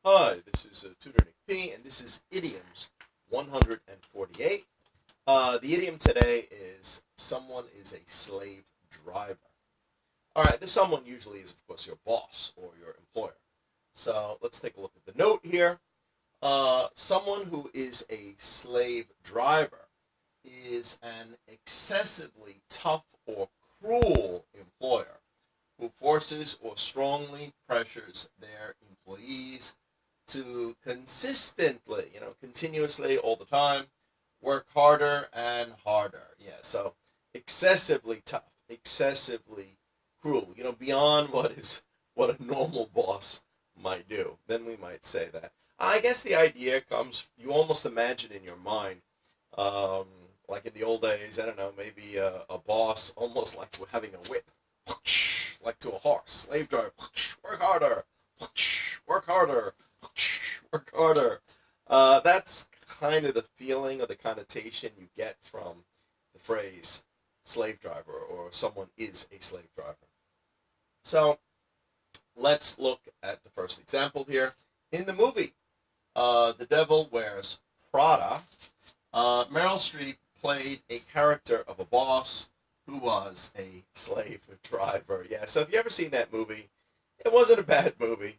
Hi, this is Tutor Nick P, and this is Idioms 148. The idiom today is someone is a slave driver. All right, this someone usually is, of course, your boss or your employer. So let's take a look at the note here. Someone who is a slave driver is an excessively tough or cruel employer who forces or strongly pressures their employees to consistently, continuously all the time, work harder and harder. Yeah, so excessively tough, excessively cruel, beyond what a normal boss might do. Then we might say that. I guess the idea comes, you almost imagine in your mind, um, like in the old days, I don't know, maybe a boss almost like having a whip, like to a horse, slave driver, work harder, work harder, work harder. That's kind of the feeling or the connotation you get from the phrase slave driver or someone is a slave driver. So let's look at the first example here. In the movie, The Devil Wears Prada, Meryl Streep played a character of a boss who was a slave driver. Yeah, so if you ever seen that movie, it wasn't a bad movie.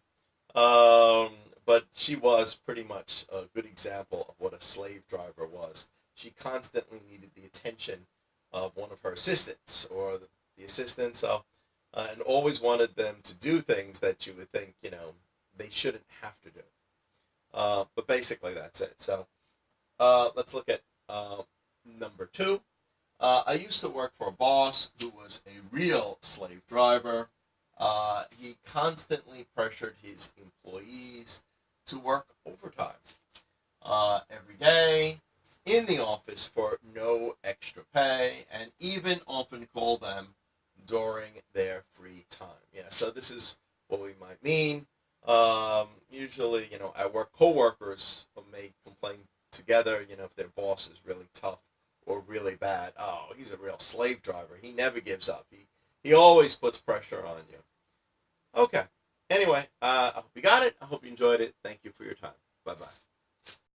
Um, but she was pretty much a good example of what a slave driver was. She constantly needed the attention of one of her assistants or the assistants, and always wanted them to do things that you would think, they shouldn't have to do. But basically, that's it. So let's look at number two. I used to work for a boss who was a real slave driver. He constantly pressured his employees to work overtime every day in the office for no extra pay, and even often call them during their free time. Yeah, so this is what we might mean. Usually, at work, coworkers may complain together, if their boss is really tough or really bad. Oh, he's a real slave driver. He never gives up. He always puts pressure on you. Okay. Anyway, I hope you got it. I hope you enjoyed it. Thank you for your time. Bye bye.